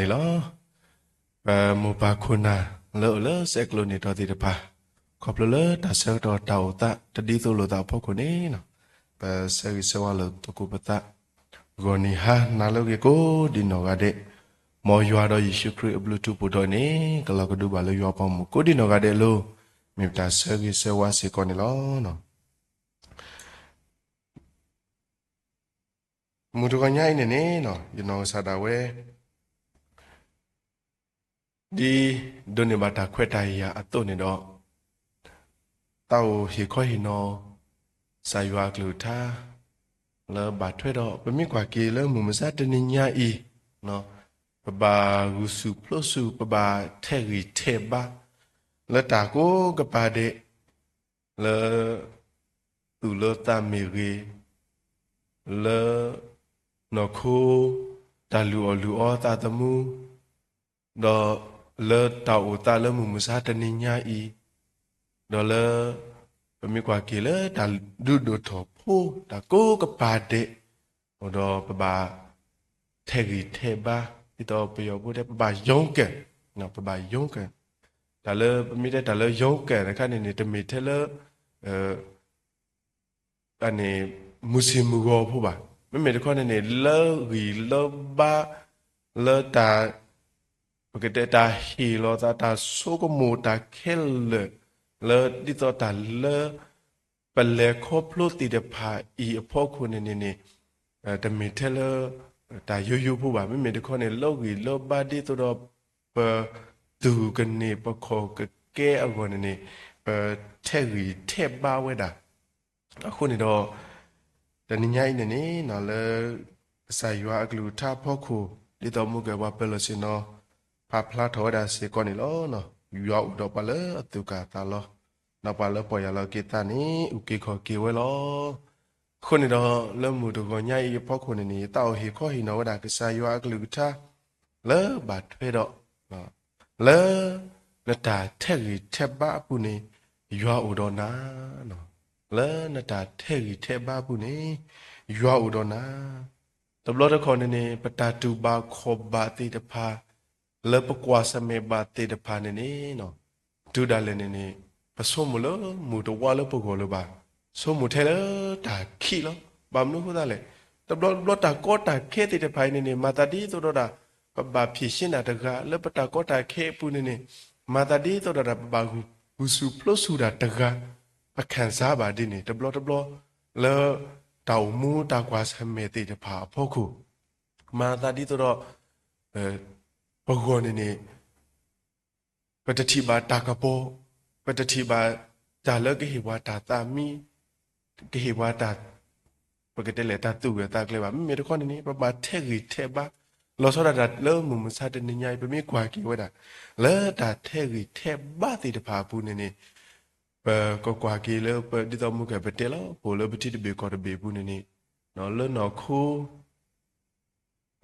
နေလောမဘာခုနာလောစက်လိုနေတော့ဒီတပါခေါပလတာဆက်တော့တောက်တာတတိဆိုလို့တော့ဖို့ခုနေနော်ပဲဆယ်ဆဝါလို့တကူပတာဂိုနီဟာနာလောကေကိုဒီနော်ကတဲ့မော်ရွာတော့ယေရှုခရစ်ဘလူးတူပို့တော့နေကလောကဒူပါလို့ရွာပေါင်းမှုကိုဒီနော်ကတဲ့လို့မြေတာဆယ်ဆဝါစေကောနေလောနော်မူတော့ညိုင်းနေနေနော်ယနော်ဆာတာဝဲဒီဒုန်နေမတာခွဲတိုင်ရအတုန်နေတော့တောက်ဟေခွဲဟီနော်ဆာရွာကလူထားလောဘာထွဲတော့ပမိကွာကေလမူမစားတနေညာဤနော်ပဘာဂုစုပလစုပဘာထဲရီထဲဘာလတာကိုကပါတဲ့လောသူလောတာမီရီလောနော်ခိုတာလူအောတာတမှုတော့လေတောက်တာလမှုမစားတနေညာဤတော့လေပမိကွာကေလေတာဒုဒုထောဖိုးတာကိုကပါတဲ့ဟိုတော့ပဘာထဲရီထဲဘာဒီတော့ပြောဖို့တဲ့ပဘာယုံကဲနော်ပဘာယုံကဲဒါလေပမိတဲ့ဒါလေယုံကဲခါနေနေတမီထဲလေအနေမွစီမူကောဖို့ပါမမေတခေါနေနေလောရီလောဘာလောတာပကတဲ့တာဟီလောတာဆိုကမူတာခဲလေဒီတော့တာလေပလေခေါပလို့တီတဲ့ဖာဤအဖို့ခုနေနေတမီထဲလေတာယူဖို့ပါမမေတခေါနေလောရီလောဘာဒီတော့ပသူကနေပခေါကကဲအကောနေနေထဲရီထဲဘာဝဲတာအခုနေတော့တနင်္ဂနွေနေ့နော်လေဆိုင်ရွာအကလူထားဖို့ခုဒီတော့မှုကဘာပလစနောဖဖလာထောဒါစေကောနီလောနော်ရွာဥတော့ပလေအတုကတာလောနောက်ပါလပေါ်ရလောကေတနီဥကေခောကေဝဲလောခုနေတော့လမှုတကောညိုင်ဖို့ခုနေတောက်ဟေခောဟီနောဒါကဆိုင်ရွာအကလူထားလေဘာထွေတော့နော်လေနတာထဲရီထဲဘာပုနေရွာဥတော့နာနော်လဲနတာထဲရီထဲဘာဘူးနေရွာဥတော်နာတဘလတခေါ်နေပတာတူဘာခောဘာတိတဖာလဲပကွာစမေဘာတိတဖာနေနော်ဒူဒါလည်းနေပစုံမလို့မူတော်ဝါလပကောလဘာစုံမထဲလတာခီလောဘာမလို့ဟောတာလဲတဘလတာကောတာခဲတိတဖိုင်နေမာတာဒီဆိုတော့တာဘာဖြစ်ရှင်းတာတကားလဲပတာကောတာခဲပူနေမာတာဒီဆိုတော့တာဘာဟုစုပလဆူတာတကားအခန်းစားပါဒီနေတဘလလဲတောက်မူတာကွာဆမေတိတဖာဖို့ခုမာတာဒီတော့ဘဂောနေပတတိဘာတာကပိုပတတိဘာဒါလကေဟဝတာတာမီကေဟဝတာပကတဲ့လေတာတူရတာကလေးပါမေတခေါနေပပထဲရီထဲဘာလောစောတာလဲမမစားတဲ့ညိုင်ပမေကွာကီဝတာလဲတာထဲရီထဲဘာတိတဖာဘူးနေก็กว่ากีแล้วดิตอมุกไปเตลโหแล้วปฏิเบก็เบบุนี่เนาะแล้วเนาะคู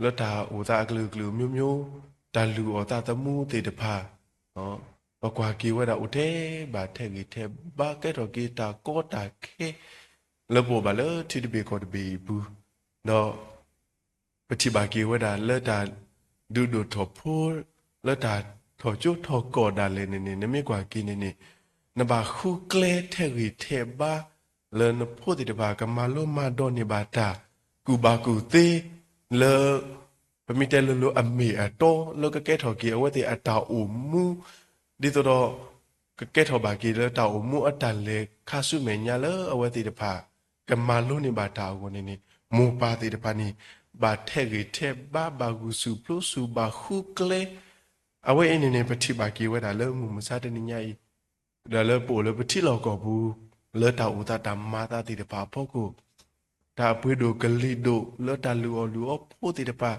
แล้วตาอุตากลือမျိုးตาลูอตาตมูเตตพาเนาะก็กว่ากีว่าดาอุเทบาเทกีเทบาเกตกีตาโกตาเคแล้วบ่บาแล้วทิเบก็เบบุเนาะปฏิบากีว่าดาแล้วตาดูทอพูแล้วตาทอจุทอกอดาเลยนี่ไม่กว่ากีนี่นบาคูเกลเทรีเทบาเลนพูดติดบากมาโลมาดอนิบาตากูบากูเตเลปมิเตลโลอเมอโตเลก็แกถอกีเอาไว้ที่อัตาอุมูดิตัวก็แกถอบากีเลตาอุมูอัตาเลคาสุเมญาเลเอาไว้ที่พากมาโลนิบาตาคนนี้มูปาติดพานีบาเทรีเทบาบากูสุพลุสุบาคูเกลเอาไว้ในปฏิบากีไว้ดาเลมูมุซาเดนิญาอีဒါလည်းပို့လည်းပတိလောက်ကောဘူးလဲတာဥတာတမာတာတိတပါဖို့ကိုဒါပွေးတို့ကလိတို့လဲတာလူဖို့တိတပါ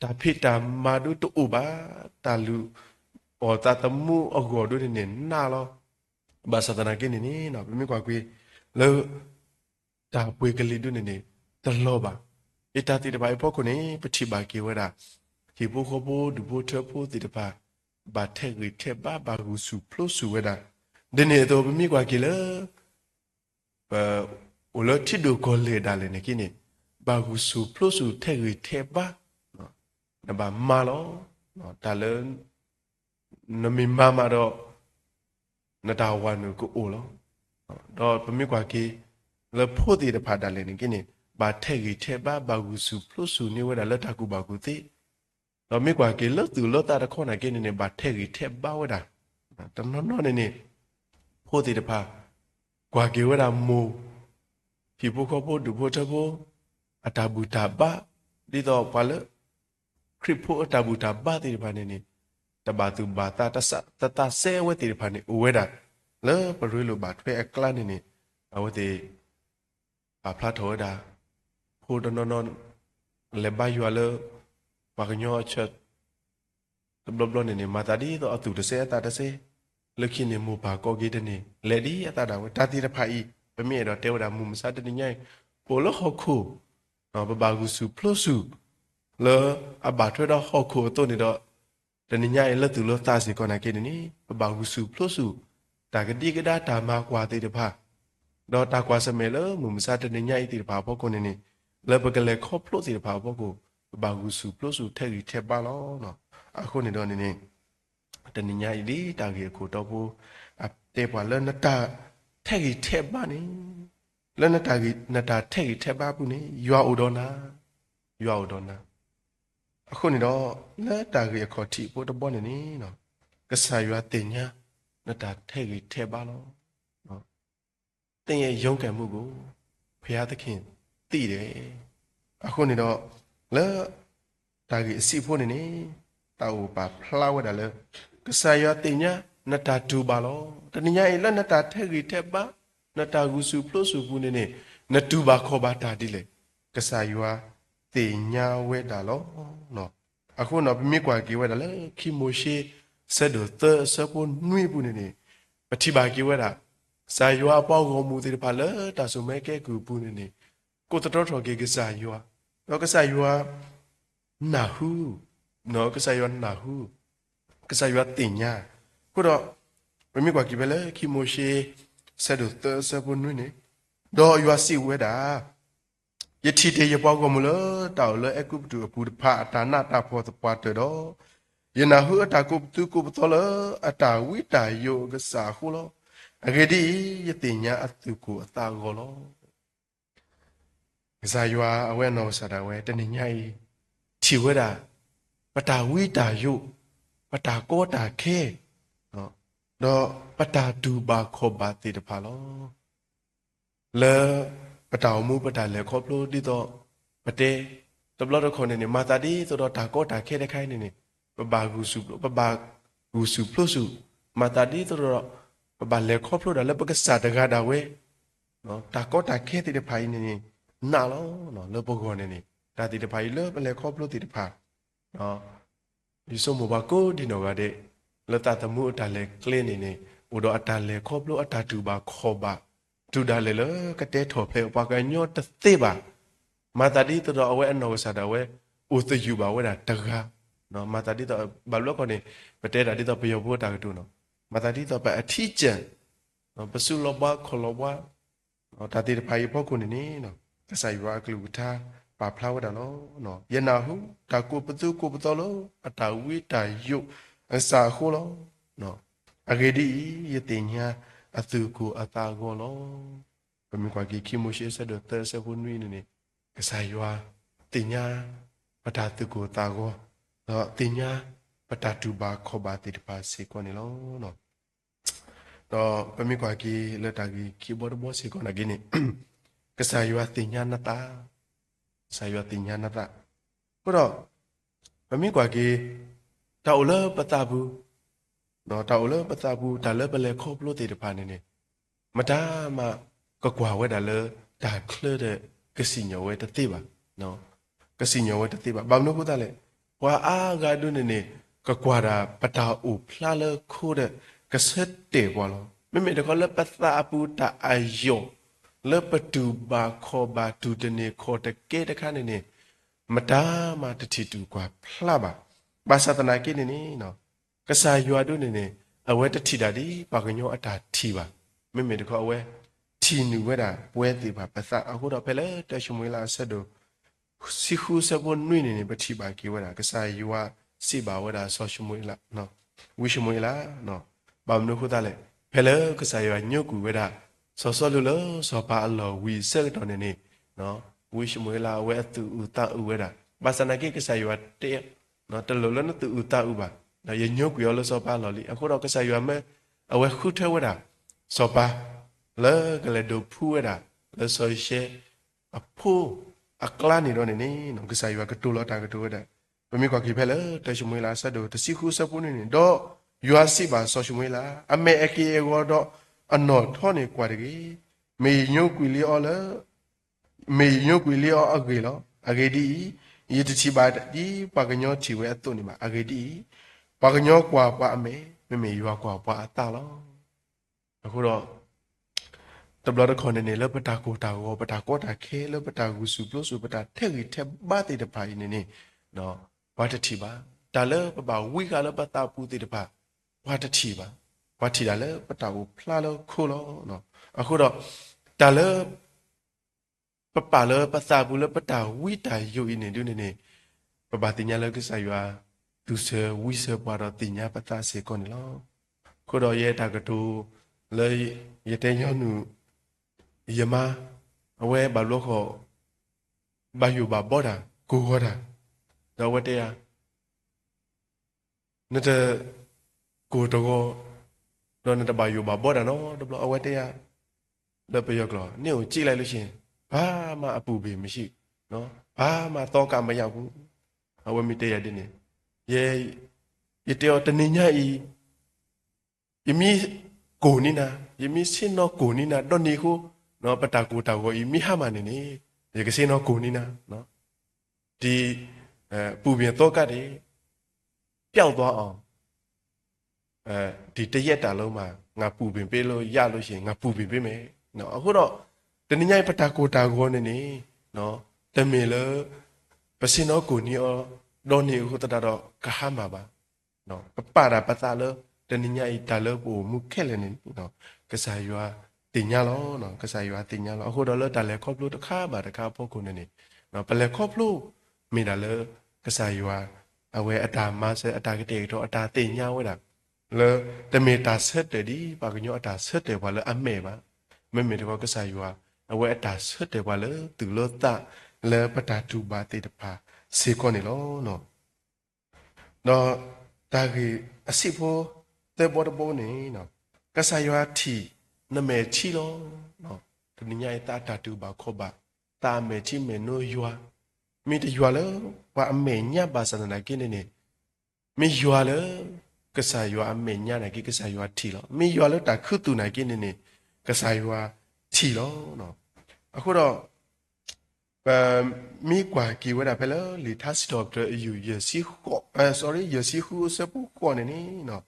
ဒါဖိတာမာတို့တူပါတာလူဩတာတမှုအကောတို့နေနာလောဘာသဒနာကိနေနော်ပြမကွာကွေလဲဒါပွေးကလိတို့နေတလောပါအတာတိတပါဖို့ကိုနေပတိပါကေဝဒါဒီဖို့ခဖို့ဒူဖို့ထဖို့တိတပါဘာထဲရီထဲဘာဂုစုဖလို့စုဝဒါဒီနေ့တော့မိကွာကီလာဟိုလတိဒိုကိုလေဒါလည်းနေကိနေဘာဂုစုဖလို့စုထဲရီထဲဘာနော်ဘာမာလော ta lớn nó mình mà đó nó đào hoàn nó cũng ổn lắm đó bây giờ qua kia là phô thì đã phá đàn lên cái này bà thay cái thay bà gu su plus su như vậy là lớp ta cũng bà gu tí đó mấy qua kia lớp từ lớp ta đã khó này cái này bà thay cái thay bao vậy đã tao nó này phô thì đã phá qua kia vậy là mù thì bố có bố đủ bố cho bố ta bù ta ba đi đó qua lớp crypto ta bù ta ba thì phá này ta bà từ bà ta xe vậy thì phá này vậy đã lớp bà rồi lo bà thuê clan này à vậy thì bà phát thôi đã phô đó nó le bay vào lơ bà cái nhỏ chết blog này mà ta đi đó tụi ta sẽ lơ khi này mua bà có cái đấy này le đi ta đã ta thì đã phải bây giờ đó theo đã mua sao đấy nhảy phô lơ họ khô bà gu su plus su lơ bà thuê đó họ khô tôi này đó đấy nhảy lơ từ lơ ta sẽ còn này cái này bà gu su plus su ta cái đi cái đó ta mà qua thì được phải đó ta qua xem lơ mua sao đấy nhảy thì bà bao con này lơ bậc lệ khó plus thì bà bao cô bà gu su plus su thay thay ba lo nó à con này đó này đấy nhảy đi ta cái cô đó cô à để bà lơ nó ta thay thay ba này lơ nó ta thay thay ba bu này yêu ở đó na à con này đó lơ ta cái khó thị cô đó bọn này nó cái sai yêu tiền nhá nó ta thay ba lo tiền như giống cái mua cô phải thật khen tỷ đấy à con này đó lỡ ta cái sĩ phu này tao bà flower đã lỡ cái sai ở tiền nhá nó ta tu bà lo ta nhảy lỡ nó ta thay ba nó ta gusu plus phu này nó tu bà khó bà ta đi lệ cái sai ở tiền nhá quê đã lo nó à con nó bị qua kia quê đã lỡ khi mua xe sẽ được tơ sẽ bốn nuôi phu này mà thì bà kia quê đã sai ở bao gồm mua thì bà lỡ ta số mấy cái cụ phu này cô ta đó rồi cái sai ở nó cái sai ở nà hú nó cái sai yoan nà hú cái sai yoan tiền nha cô đó mình mới qua kịp lấy khi mua xe sẽ được tơ sẽ bốn nuôi này đó yoan siêu vậy đã vậy thì để bao gồm lỡ tàu lỡ em cũng được bù phá ta nát ta phò tập quạt từ đó vậy nà hú ta cũng tu cũng to lỡ ta quý ta yo cái xã khu lo cái đi vậy tiền nha tu cũng ta gọi lo cái sai yoan ở bên nó sao đó vậy tên nhảy chỉ vậy đã bắt ta quý ta yo bắt ta có ta khe đó bắt ta tu ba khó ba thì được phải lo lỡ bắt ta mua bắt ta lỡ khó lo đi đó bắt thế tập lo đó con này mà ta đi đó ta có ta kheได้ใครนี่bà gu su plus su mà ta đi đó bà lỡ khó lo đó lỡ bắt cái sát gà đó vậy ta có ta khe thì được phảiนี่nào lo nó lỡ bao con này ta thì được phải lỡ bắt lỡ khó lo thì được phải đó đi số một bà cô đi nào vậy lỡ ta tầm mua ta lệ clean này u đó ta lệ khó lo ta tu bà khó bà tu đã lệ lỡ cái tết thọ phèo bà cái nhót ta tê bà mà ta đi từ đó ở anh nào sao đó vậy u từ dù bà vậy là ta ga nó mà ta đi từ bà lúc con này bà tết đã đi từ bây giờ vô ta cái tu nó mà ta đi từ bà thi chân nó bà su lo bà khó lo bà nó ta đi phải bao con này nó cái sai qua cái lũ ta bà flower đó nó yên nào hú ta cô bắt đầu lo ta quý ta yêu anh sa khô lo nó à cái đi yên tiền nha à từ cô à ta gọi lo và mình qua cái khi mua sẽ được tơ sẽ vun nuôi này cái sai qua tiền nha và ta từ cô ta gọi đó tiền nha và ta tu ba khó ba thì ba sẽ qua này lo nó đó và mình qua cái lỡ ta cái khi bớt bớt sẽ còn là cái này cái sai qua tiền nha nát ta sai vào tình nhân đó, có đó, và mấy quả kia, tàu lơ bắt tabu, nó tàu lơ bắt tabu, ta lơ bắt lơ khóc lô thì được phản này, mà ta mà có quả với ta lơ, ta lơ de cái gì nhiều với ta tiếp à, nó, cái gì nhiều với ta tiếp à, bao nhiêu cũng ta lệ, qua à gà đun này, có quả là bắt ta ủ pla lơ khu de, cái sét tệ quá lo, mấy được có lơ bắt tabu ta ayo lỡ bắt tu ba khó ba tu tên này khó ta kê ta khăn này mà ta mà ta chỉ tu qua pla ba sa ta này cái này nó cái sai yêu đó này ở đây ta chỉ đã đi ba cái nhau ta chỉ ba mấy được có ở đây chỉ nu vậy đã quên thì ba sa ở đó phải lỡ ta chúng mình là sẽ được si khu sẽ buồn nuôi này bắt chỉ ba kia vậy đã cái sai yêu စီပါဝဒါဆောရှမွေလာနော်ဝိရှမွေလာနော်ဘာမလို့ခုသားလဲဖဲလေကစားရွာညုတ်ကူဝဒါဆောဆောလူလဆောပါအလောဝီဆက်တော်နေနေနော်ဝိရှမွေလာဝဲသူဥတဥဝဒါဘာစနာကိကစားရွာတဲ့နော်တလူလနသူဥတဥပါနော်ရညုတ်ကူရောလဆောပါလော်လီအခုတော့ကစားရွာမဲအဝဲခုထဲဝဒါဆောပါလေကလေဒိုဖူဝဒါလေဆောရှေအဖိုးအကလာနေတော့နေနော်ကစားရွာကတူလောတာကတူဝဒါပမေကွာကိဖဲလေတရှမွေလာဆက်တို့တစီခုစပုနေနေတော့ယူအစီပါဆောရှမွေလာအမေအကေရောတော့အနော်ထောနေကွာတကြီးမေညုတ်ကွီလီအော်လေမေညုတ်ကွီလီအော်အကေလောအကေဒီယတချီပါဒီပါကညောချီဝဲအတုန်နေမှာအကေဒီပါကညောကွာပွားအမေမေယူကွာပွားအတာလောအခုတော့တဘလရခွန်နေလေပတာကိုတာကိုပတာကောတာခဲလေပတာကူစုပလို့စုပတာထက်ကြီးထက်ဘာတိတပါနေနေနော်ဘာတတိပါဒါလေပပဝိကလေပတာပူတိတပါဘာတတိပါဘာတိဒါလေပတာကိုဖလာလို့ခိုးလို့နော်အခုတော့ဒါလေပပလေပစာဘူးလေပတာဝိတာယုနေဒုနေပပတင်ညာလေကစားရွာသူစဝိစပါတော့တင်ညာပတာစေကောနေလို့ခုတော့ရဲတာကတူလေရတဲ့ညောနုယမအဝဲဘာလို့ခေါ်ဘာယူဘာဘောတာကိုဟောတာတော့ဝတ်တရားနေတဲ့ကိုတော့တော့နေတဲ့ဘာယူဘာဘောတာနော်တော့အဝဲတရားတော့ပြောကြလို့နင့်ကိုကြည့်လိုက်လို့ရှင်ဘာမှအပူပေမရှိနော်ဘာမှတော့ကမရောက်ဘူးအဝဲမိတရားတင်းနေရတဲ့တနေညာဤယမီကိုနီနာယမီစင်တော့ကိုနီနာတော့နေခုနော်ပတာကိုတာကိုဤမိဟမနေနေဒီကစင်တော့ကိုနီနာနော်ဒီပူပြင်တော့ကတ်တယ်ပျောက်သွားအောင်ဒီတရက်တာလုံးမှာငါပူပင်ပေးလို့ရလို့ရှိရင်ငါပူပင်ပေးမယ်နော်အခုတော့တနည်းညိုင်ပတာကိုတာကိုနေနေနော်တမင်လို့ပစင်တော့ကိုနီအော်တော့နေခုတတော့ကဟမှာပါနော်ပတာပတာလို့တနည်းညိုင်တာလို့ပို့မှုခက်လည်းနေနော်ကစားရွာတင်ညာလောနော်ကစားရွာတင်ညာလောအခုတော့လို့တာလေခေါပလို့တခါပါတခါဖို့ကိုနေနေနော်ပလေခေါပလို့မိတာလေကစားရွာအဝဲအတာမဆဲအတာကတဲ့တော့အတာတင်ညာဝဲတာလေတမေတာဆက်တယ်ဒီပါကညောအတာဆက်တယ်ဘာလဲအမဲပါမဲတော့ကစားရွာအဝဲအတာဆက်တယ်ဘာလဲသူလို့တလေပတာတူပါတေတပါစေကောနေလောနော်နော်တာကြီးအစီဖို့တဲ့ဘောတော့နေနော်ကစားရွာတီနမဲချီလောနော်တနညာတာတာတူပါခောပါတာမဲချီမဲနိုရွာမိတရွာလေဘာအမေညပါစနာကိနေနေမိရွာလေကစားရွာအမေညနာကိကစားရွာထီလောမိရွာလေတာခုတူနာကိနေနေကစားရွာထီလောနော်အခုတော့မိကွာကီဝဒါဖဲလောလီသတ်စတော့တဲ့ယူရစီခေါsorry ရစီခုစပူခေါနေနေနော်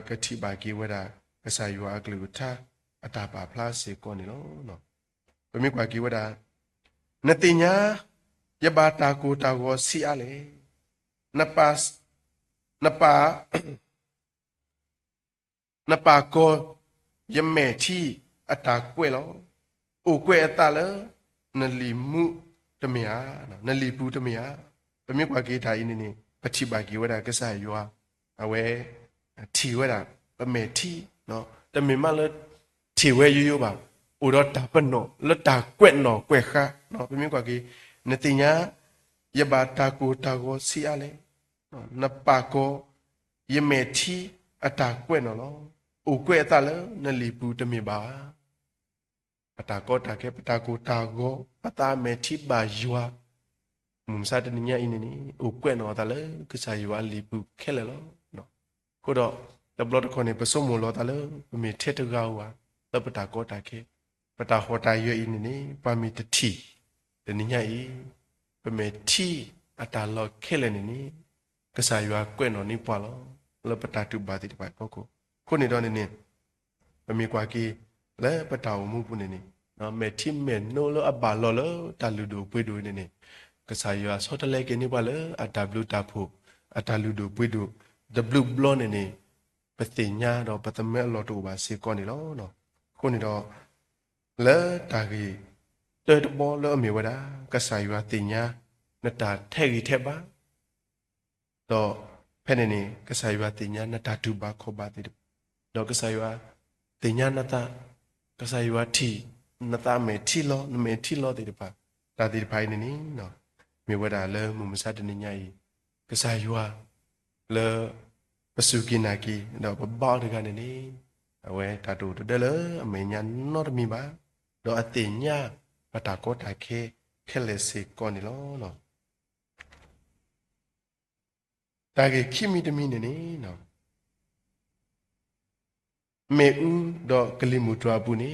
ကတိပါကီဝဒါကစားရွာကလူထားအတာပါဖလားစေကောနေလောနော်မိကွာကီဝဒါနတိညာยบาตากูตาวစီအလေနပါကိုယမဲချီအတာကွဲလောအိုကွဲအတာလနလီမှုတမယာနလီပူတမယာပမြကွာကေထိုင်နေပတိပါကီဝဒကဆာယောအဝဲထီဝဒပမဲထီနော်တမင်မလထီဝဲယူပါအိုတော့တာပနောလတာကွဲ့နော်ကွဲခါနော်ပမြကွာကေနတိညာယဘာတာကိုတာကိုစီအလေနပါကိုယမေတီအတာကွဲ့နော်လောအိုကွဲ့အတာလဲနလီပူတမီပါအတာကိုတာကေပတာကိုတာကိုပတာမေတီပါယွာမုံစားတနညာအင်းနေအိုကွဲ့နော်တာလဲကစားယွာလီပူခဲလေလောနော်ခုတော့တဘလတ်ခွန်နေပစုံမလောတာလဲမေထက်တကောဝါတပတာကိုတာကေပတာဟောတာယွအင်းနေပါမီတတီတနညာအီပမေတီအတာလောခဲလေနေကစားရွာကွဲ့နော်နိပွာလောလောပတာတူပါတိတပိုက်ပေါ့ကိုခုနေတော့နေပမေကွာကီလဲပတာဝမှုပုနေနော်မေတီမေနိုလောအပါလောလောတာလူဒိုပွေးဒိုနေကစားရွာဆော့တလဲကင်းနိပွာလောအတာဘလူတာဖို့အတာလူဒိုပွေးဒို w ဘလောနေပတိညာတော့ပတမဲလောတူပါစေကောနေလောနော်ခုနေတော့လဲတာကြီးတဲ့ဘောလောအမေဝဒကစားရွာတင်ညာနတာထဲကြီးထဲပါ တော့ဖဲ့နေနေကစားရွာတင်ညာနတာတူပါခေါ်ပါတဲ့တော့ကစားရွာတင်ညာနတာကစားရွာထီနတာမေထီလောမေထီလောတဲ့ပါဒါတဲ့ဖိုင်နေနော်မြေဝဒါလဲမမစားတဲ့ညကြီးကစားရွာလဲပစုကိနာကီတော့ဘောတကနေနေအဝဲတာတူတဲလဲအမေညာနော်တမီပါတော့အတင်ညာပတာကောတာခဲလက်စေကောနေလောနော်ဒါကခိမီတမီနေနေနော်မေဦးတော့ကလိမူတွားဘူးနေ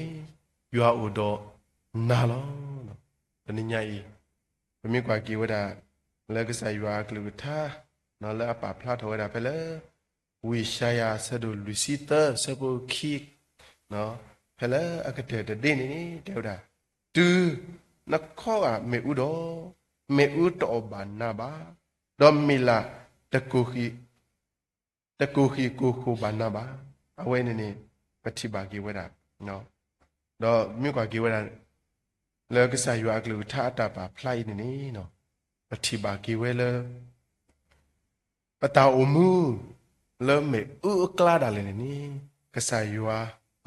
ရွာအိုတော့နာလောနော်တနညကြီးမမြကွာကေဝဒလက်ကစားရွာကလူထားနော်လဲအပဖလာထော်ရတာဖဲလဲဝီရှာယာဆဒိုလူစီတာဆဘခိနော်ဖဲလဲအကတဲ့တဲ့နေနေတဲ့တာတူနခောအမေဦးတော့မေဦးတော့ဘာနာပါတော့မီလာတကူခီကိုခိုဘာနာပါအဝဲနေနေပတိပါကေဝဒနော်တော့မြို့ကကေဝဒလောကစားရွာကလူထားတာပါဖလိုက်နေနေနော်ပတိပါကေဝဲလပတာအမှုလဲမေဥကလာဒါလည်းနေကစားရွာ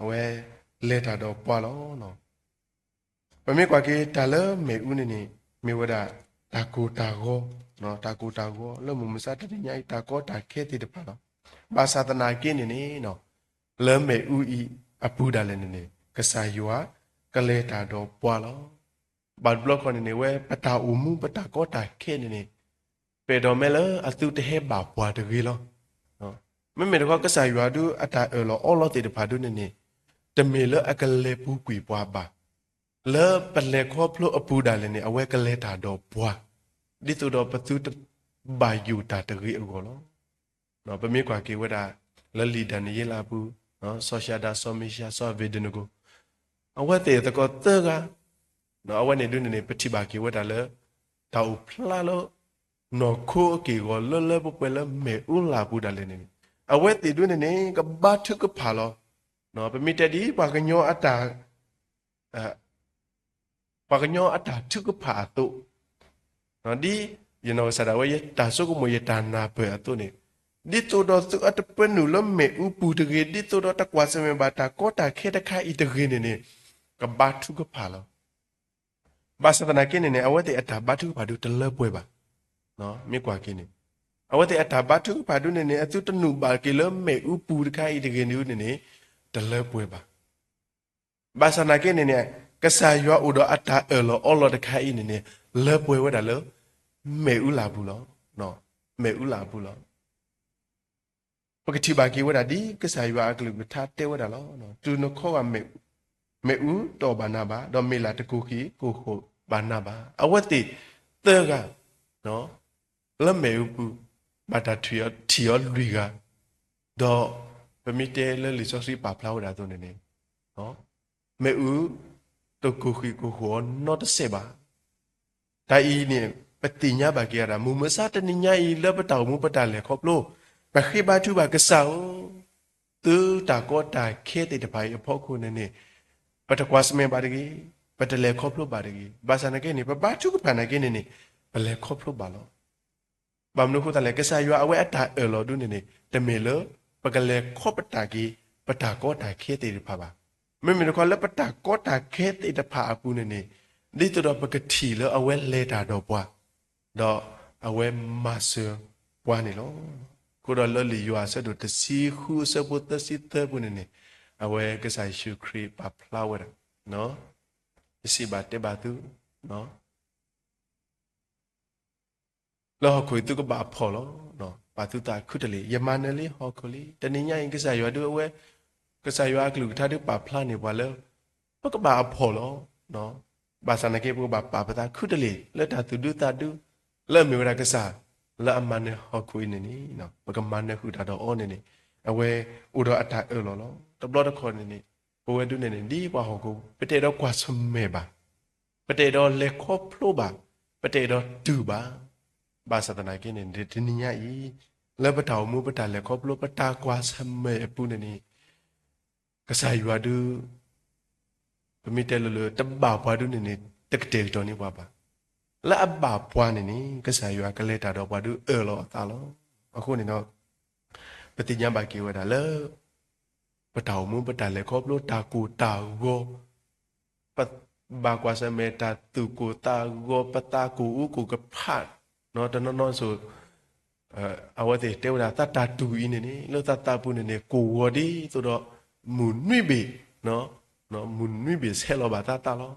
အဝဲလဲတာတော့ပွာလောနော်ပမေကွာကေတာလဲမေဥနေနေမေဝဒတာကိုတာကိုနော်တာကိုတာကိုလဲမမစားတညိုက်တာကိုတာခဲတိတပါနော်ဘာသာတနာကင်းနေနေနော်လဲမေဥဤအပူဒါလည်းနေကစားရွာကလဲတာတော့ပွာလောဘာဘလော့ခနေဝဲပတာအမှုပတာကိုတာခဲနေနေပေတော်မဲလအသူတဟဲဘာပွာတကြီးလောနော်မေတော့ကစားရွာဒူအတာလောအော်လောတေတဖာဒူနေနေတမေလအကလေပူကွေပွာပါလဲပလေခေါဖလို့အပူဒါလည်းနေအဝဲကလဲတာတော့ပွာဒီတူတော့ပသူတဘာယူတာတကြီးအကောလောနော်ပမေကွာကေဝဒလလီဒန်ယေလာဘူးနော်ဆောရှာဒါဆောမီရှာဆောဗေဒနကိုအဝဲတေတကောတေကနော်အဝဲနေဒုနေပတိဘာကေဝဒလဲတောက်ဖလာလို့နော်ခိုးကေကိုလလပပလမေဦးလာဘူးဒါလည်းနေအဝဲတေဒုနေကဘာထုကဖာလောနော်ပမိတဒီပါကညောအတာပါကညောအတာထုကဖာတုနော်ဒီစရာဝဲတာဆုကမယတာနာပဲအတုနေဒီတိုတော့သူအတပနုလမေဥပူတကေဒီတိုတော့တကွာစမေဘာတာကောတာခေတခါဣတကေနေကဘာထုကဖာလောဘာစတနာကိနေအဝဲတေအတာဘာထုကဖာဒုတလပွဲပါနော်မြေကွာကိနေအဝဲတေအတာဘာထုကဖာဒုနေအတုတနုဘာကေလမေဥပူတခါဣတကေနေတလပွဲပါဘာစနာကိနေကစားရွာဥတော့အတာလောအော်လောတခါဣနေလပွဲဝဲတာလောမေဥလာဘူးလောနော်မေဥလာဘူးလောပကတိဘာကေဝဒဒီကစားရွာကလူထားတဲဝဒလောနော်သူနခောကမေဥတော့ဘာနာပါတော့မေလာတကူခီကိုခိုဘာနာပါအဝတ်တိတဲကနော်လမေဥပူဘာတာထီယောလူကတော့ပမီတဲလဲလီဆောစီပါဖလာဝဒတုန်နေနော်မေဥတကူခီကိုခိုနော်တဆေပါတိုင်ဤနေပတိညာဘာကေရမူမစတနိညာဤလပတောင်မူပတလေခေါပလို့ပခိဘာထုဘာကဆောသူတာကောတာခဲတဲ့တပိုင်အဖို့ခုနေပတကွာစမေဘာတကြီးပတလေခေါပလို့ဘာတကြီးဘာစနကေနေပဘာထုကဖနာကေနေဘလေခေါပလို့ဘာလောဘာမနုခုတလေကဆာရွာအဝဲအတာလောဒုနေတမေလပကလေခေါပတာကြီးပတာကောတာခဲတဲ့ဖာပါမေမေခေါ်လပတာကောတာခဲတဲ့တဖာအပူနေဒီတော့ပကတိလအဝဲလေတာတော့ပွားတော့အဝဲမဆာပွားနေလောကိုရလလီယွာဆဒတစီခုစပုတစီတပုနေနေအဝဲကစားရှုခရီပဖလာဝရနော်စီဘာတေဘာသူနော်လောခွေသူကဘာဖော်လောနော်ဘာသူတာခုတလေယမနလေဟောခလီတနင်္ညာရင်ကစားရွာတို့အဝဲကစားရွာကလူထားတို့ပါဖလာနေပါလဲပကဘာဖော်လောနော်ဘာစနကေပကဘာပါပတာခုတလေလက်တာသူဒုတာဒုလက်မြေရကစားလာအမန်ဟောခွေနေနီနော်ပကမန်နဲ့ခုတာတော့အော်နေနေအဝဲဥတော်အတာလောလောတဘလတခေါ်နေနေဘဝတုနေနေဒီပွားဟောကိုပတေတော့ကွာစမဲပါပတေတော့လေခေါဖလိုပါပတေတော့တူပါဘာသဒနာကိနေဒီနိညာဤလေပတောင်မူပတလေခေါဖလိုပတာကွာစမဲပူနေနေကစားယူအဒူပမိတဲလတဘာပွားတုနေနေတကတဲ့တော်နေပွားပါလာအဘပွားနေနေကစားယူကလေးတာတော့ပွားတုလောတာလော အခုနေတော့ပတိညာဘာကေဝဒါလေပတောင်မှုပတလေခေါပလို့တာကူတာကိုပဘာကွာစမေတာတူကူတာကိုပတာကူဥကူကဖတ်နော်တနော်ဆိုအဝတ်တေဝဒါတတတူအင်းနေလို့တတပူနေကိုဝဒီဆိုတော့မူနွိဘေနော်မူနွိဘေဆဲလောဘာတတလော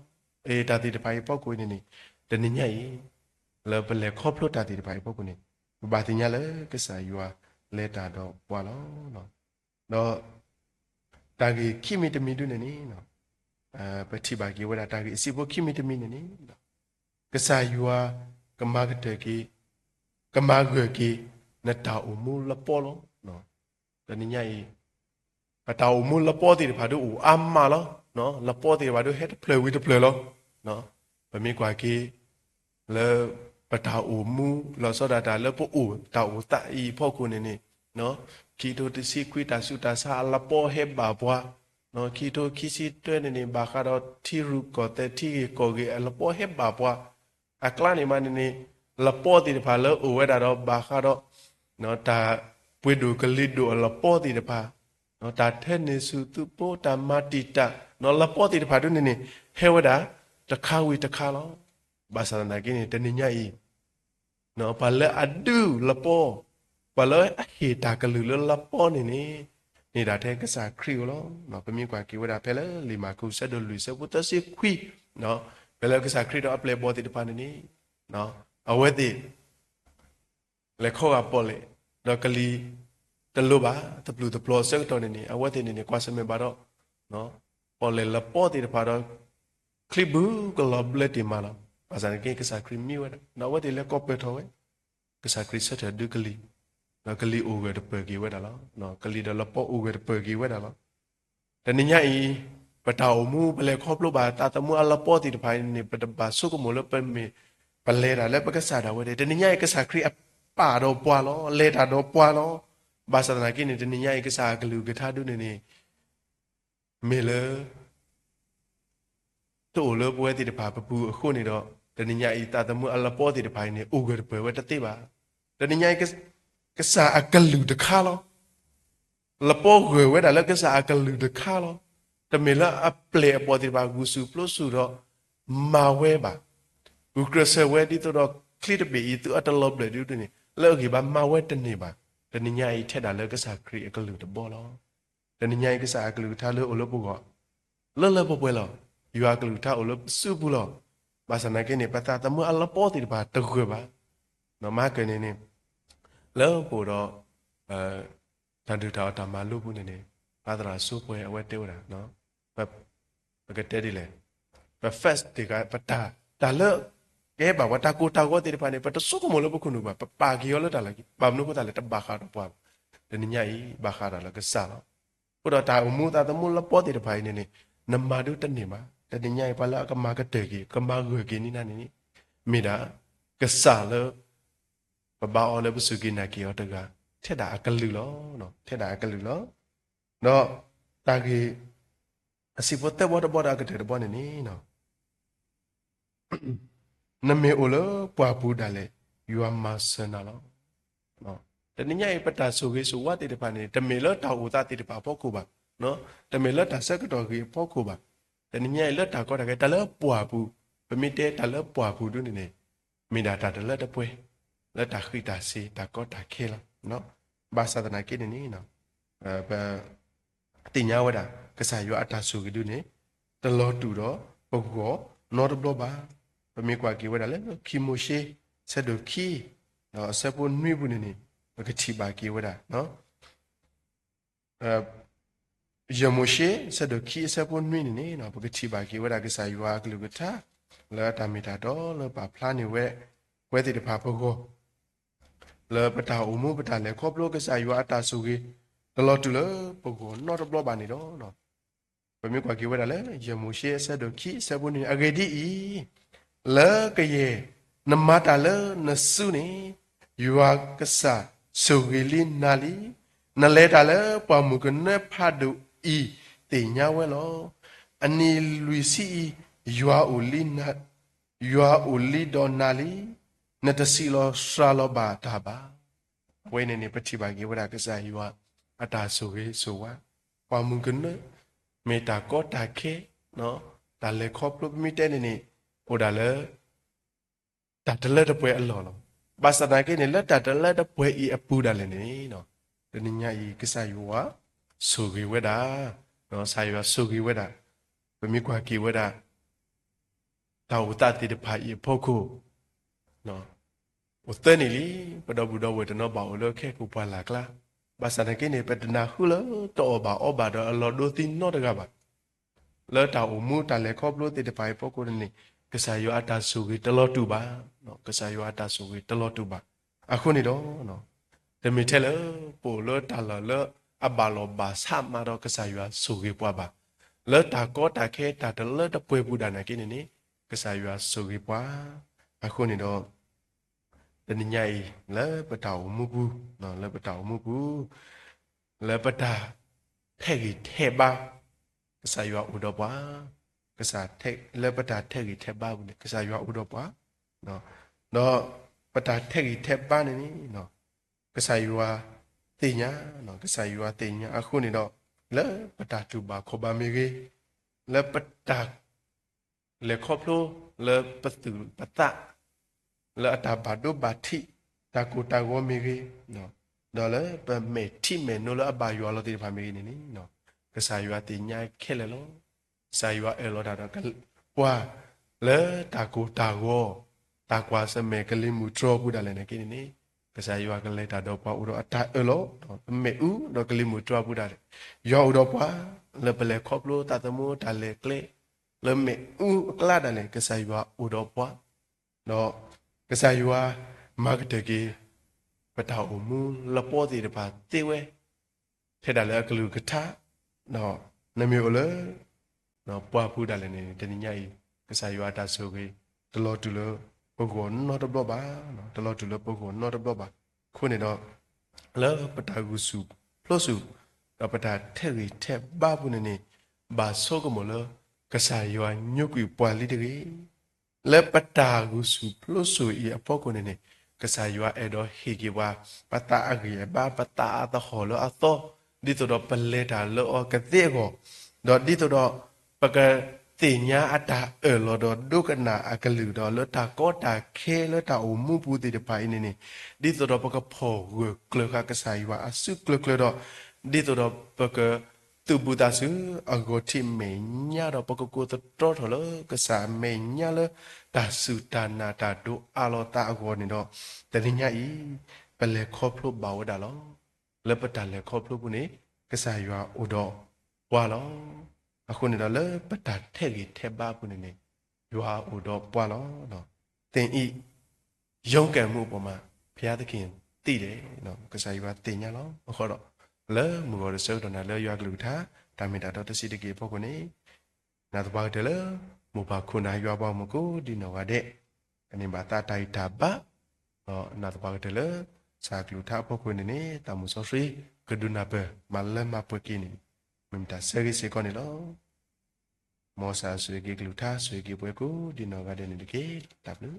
တာတိတပိုင်ပေါက်ကိုနေတနညရေလေပလေခေါပလို့တာတိတပိုင်ပေါက်ကိုနေဘာတင်ညာလေကစားယူလဲတာတော့ပွာလောနော်တာဂီခိမီတမီတုနေနော်ပတိဘာကေဝဒတာဂီအစီဘခိမီတမီနေနော်ကစားယူကမကတကေကမဂေကေနတာအမူလပေါ်လောနော်တနညရေပတာအမူလပေါ်တိဘာတို့အမ္မာလောနော်လပေါ်တိဘာတို့ဟက်ဖလေဝီတဖလေလောနော်ဗမေကွာကေလေပတာအမူလောစောဒတာလေပို့တာအတာဤဖို့ကိုနေနော်ခီတိုတစီခွီတာစုတာစာလပေါ်ဟေဘာပွားနော်ခီတိုခီစီတွဲနေဘာခါတော့ထီရုကောတဲ့ထီကိုကေလပေါ်ဟေဘာပွားအကလနေမနေလပေါ်တိတဖာလောဝဲတာတော့ဘာခါတော့နော်တာပွေဒူကလီဒူလပေါ်တိတဖာနော်တာထဲနေစုသူပိုတာမတိတာနော်လပေါ်တိတဖာတို့နေဟဲဝဒါတခါဝီတခါလောဘာသာနာကိနေတနိညာဤနော်ဘာလဲအဒူလပေါ်ဘာလဲအဟေတာကလူလပေါ်နေတာတဲ့ကစားခရီလောနော်ပမြကွာကေဝဒါဖဲလဲလီမာကူဆက်ဒလူဆက်ဝတ်စီခွီနော်ဘယ်လဲကစားခရီတော့အပလေပေါ်တိတဖာနေနော်အဝဲတိလေခေါကပေါ်လေတော့ကလီတလူပါတပလူတပလောဆက်တော်နေအဝဲတိနေကွာစမေပါတော့နော်ပေါ်လေလပေါ်တိတဖာတော့ခလီဘူးကလဘလက်တီမာလာအစံကေကစားခရီမီဝဲနော်ဝဲတိလေကော့ပက်ထောဝဲကစားခရီဆက်တဲ့ဒုကလီနော်ကလီအိုဝဲတပကီဝဲတာလားနော်ကလီတလပေါ်အိုဝဲတပကီဝဲတာလားတနညာဤပတောင်မူဘလေခေါပလို့ပါတာတမူအလပေါ်တိတဖိုင်နေပတပါဆုကမလပမေပလဲတာလဲပကစားတာဝဲတနညာဤကစားခရီအပါတော့ပွာလောလဲတာတော့ပွာလောဘာသာနာကိနေတနညာဤကစားကလူကထားဒုနေမေလေတိုးလပွဲတိတပါပပူအခုနေတော့တနညာဤတာတမူအလပေါ်တိတဖိုင်နေအိုဂရပွဲဝဲတတိပါတနညာဤကစားအကလူတခါလောလပေါ်ခွေဝဲတာလည်းကစားအကလူတခါလောတမေလာအပလေအပေါ်တိပါဂူစုပလို့စုတော့မာဝဲပါဂူကရဆဝဲဒီတော့ခလစ်ဘေးတူအတလောဘလေဒီနေလောကီပါမာဝဲတနေပါတနညာဤထက်တာလည်းကစားခရီအကလူတဘောလောတနညာဤကစားအကလူထားလို့အလုပ်ပုကောလောပွဲလောယူအကလူထားအလုပ်စုဘူးလောဘာစနာကနေပတာတမအလပေါ်တိပါတခွေပါနော်မကနေနေလောပိုတော့တန်တူတာတမလို့ဘူးနေဘာသာစုပွဲအဝဲတေဝတာနော်ဘကတဲဒီလေဘဖက်ဒီကပတာဒါလောကဲဘာဝတာကိုတာကိုတေပါနေပတဆုကမလို့ဘခုနုပါပါကီယောလတာလာဘာမနုကတာလေတဘာခါတော့ပွားတနညာဤဘာခါတာလကစားလောပိုတော့တာအမှုတာတမှုလပေါ်တေတဖိုင်နေနမဒုတနေမှာတနညာဘာလာကမာကတေကီကမာဂွေကီနိနာနေမိတာကစားလောပပအော်လည်းပစုကိနာကီယောတကထက်တာအကလူလောနော်ထက်တာအကလူလောနော်တာကီအစီပေါ်တဲ့ဘောတဘောတာကတဲ့ဘောနေနော်နမေအိုလပွားပူဒါလေယူအမဆနာလောနော်တနညာပတာဆိုကေဆိုဝတ်တေတပါနေတမေလတာဥတာတေတပါပေါ့ကိုပါနော်တမေလတာဆက်ကတော့ကေပေါ့ကိုပါတနညာလတာကောတာကေတလပွားပူပမိတဲတလပွားပူဒုနေမိဒါတာတလတပွဲလက်တာခိတာစီတာကောတာခဲလာနော်ဘာသာတနာကိနေနော်တင်ညာဝဒကစားရအတာဆူကဒုနေတလောတူတော့ပုဂ္ဂောနောတဘလပါပမေကွာကေဝဒလေခီမိုရှိဆက်ဒိုခီနော်ဆက်ဖို့နှွေးဘူးနေဘကတိပါကေဝဒနော်ယမိုရှိဆက်ဒိုခီဆက်ဖို့နှွေးနေနော်ဘကတိပါကေဝဒကစားရကလူကတာလာတာမီတာတော့လပါဖလားနေဝဲတိတဖာပုဂ္ဂောလေပတာအမှုပတာလေခေါပလို့ကစားရအတာဆူကေတလောတူလေပုဂ္ဂိုလ်နောတဘလပါနေတော့နော်ဘယ်မြကွာကေဝဒလေယမိုရှိဆက်ဒိုခီဆက်ဖို့နေအဂေဒီလေကရေနမတာလေနဆုနေယူဝကဆာဆိုဂီလီနာလီနလဲတာလေပမုကနေဖာဒူဤတေညာဝဲလောအနီလူစီယူဝအိုလီနာယူဝအိုလီဒေါ်နာလီနတစီလောရှာလောဘာတာပါ ဝိနေနေပတိပါကေဝရကစားယောအတာဆိုကေဆိုဝါပွားမှုကနမေတာကောတာခေနော်ဒါလေခေါပလိုမီတဲနေနေဟိုဒါလေတာတလက်တပွဲအလော်လောဘာစနာကေနေလက်တာတလက်တပွဲဤအပူဒါလည်းနေနော်တနညာဤကစားယောဝဆိုကေဝဒါနော်ဆာယောဆိုကေဝဒါပမိကွာကေဝဒါတာဝတတိတဖာဤဖို့ခုနော်ဝတ်နေလီပဒဘူဒဝေတနောဘာလို့ခဲကူပွာလာကလာဘာစနာကေနေပတနာခုလောတော့ဘာအဘာတော့အလော်ဒိုတင်နော်တကပါလောတာအမှုတလည်းခေါပလို့တေတပိုင်ပုဂ္ဂိုလ်နေကစားယောအတာဆူကြီးတလောတူပါနော်ကစားယောအတာဆူကြီးတလောတူပါအခုနေတော့နော်တမီထဲလပိုလောတာလောအဘာလောဘာဆာမတော့ကစားယောဆူကြီးပွားပါလောတာကောတာခဲတာတလောတပွဲဘူးဒါနာကိနေကစားယောဆူကြီးပွားအခုနေတော့တနညိုင်လဲပတောင်မှုဘူးနော်လဲပတောင်မှုဘူးလဲပတာထဲကြီးထဲပါကစားရွာဥတော်ပွားကစားထက်လဲပတာထက်ကြီးထက်ပါဘူးကစားရွာဥတော်ပွားနော်တော့ပတာထက်ကြီးထက်ပါနေနော်ကစားရွာတင်ညာနော်ကစားရွာတင်ညာအခုနေတော့လဲပတာတူပါခေါ်ပါမေကြီးလဲပတာလဲခေါ်လို့လဲပတူပတာလဲအတာဘာဒိုဘာတိတာကိုတာဝမေကြီးနော်တော့လဲပမေတိမေနော်လဲအဘာရွာလို့တိဖာမေကြီးနေနော်ကစားရွာတင်ညာခဲလေလို့စာရွာအဲလောတာတော့ပွာလဲတာကိုတာဝတာကွာစမေကလေးမူထရောဘူးတယ်လည်းနေကိနေကစားရွာကလေးတာတော့ပွာဥတော့အတာအဲလောမေဥတော့ကလေးမူထရောဘူးတယ်ရောဥတော့ပွာလဲပလေခေါပလို့တာတမိုးတာလေကလေးလဲမေဥကလာတယ်လည်းကစားရွာဥတော့ပွာတော့ကစားရွာမာကတကေပတောက်မူလပေါ်စီတပါတေဝဲထဲတယ်လည်းကလူကထာနော်နမျိုးလေနော်ပွားဖူးတယ်လည်းနေတနည်းညကြီးကစားရွာတာဆိုကေတလောတူလို့ပုဂ္ဂိုလ်နော်တော့ပါနော်တလောတူလို့ပုဂ္ဂိုလ်နော်တော့ပါခုနေတော့လောပတာကုစုဖလို့စုတော့ပတာထဲရီထဲဘာဘူးနေဘာဆိုကမလို့ကစားရွာညုတ်ကွပွားလိတကေလဲပတာကုစုဖလို့စုဤအဖို့ကိုနေကစားရွာအဲ့တော့ဟေကေဝါပတာအကြီးဘာပတာအတခေါ်လို့အသောဒီတော့ပလဲတာလောကတဲ့ကိုတော့ဒီတော့ပကတိညာအတာလောတော့ဒုက္ခနာအကလူတော့လတာကောတာခဲလတာအမှုပူတိတပိုင်နေဒီတော့ပကဖောဝကလကဆိုင်ဝါအစုကလကလတော့ဒီတော့ပကသူဘူတာစုအဂိုတိမေညာတော့ပကကိုတော့ထလကစားမေညာလတာစုတာနာတာဒုအလောတာအဂောနေတော့တတိညာဤပလေခေါဖလို့ပါဝဒါလောလပတာလေခေါဖလို့ဘူးနေကစားရွာဥတော့ဝါလောအခုနေတော့လေပတာထဲကြီးထဲပါဘူးနေရွာဥတော့ပွာလောနော်တင်ဤရုံးကံမှုပေါ်မှာဘုရားသခင်တည်တယ်နော်ကစားရွာတင်ညာလောဟောတော့လဲမူတော်စောတော်နာလဲရွာကလူထားဒါမီတာတော့တစီတကေပေါ့ကိုနေနာတပါတယ်လေမူပါခုနာရွာပေါမကိုဒီနော်ကတဲ့အနေမှာတာတိုင်တာပါနာတပါတယ်လေစာကလူထားပေါ့ကိုနေတာမှုစောစီကဒုနာပဲမလဲမပကိနေမင်တာဆယ်ရီကောနေလောမောစာဆွေကေကလူထားဆွေကေပွဲကိုဒီနော်ကတဲ့နေတကေတပ်လို့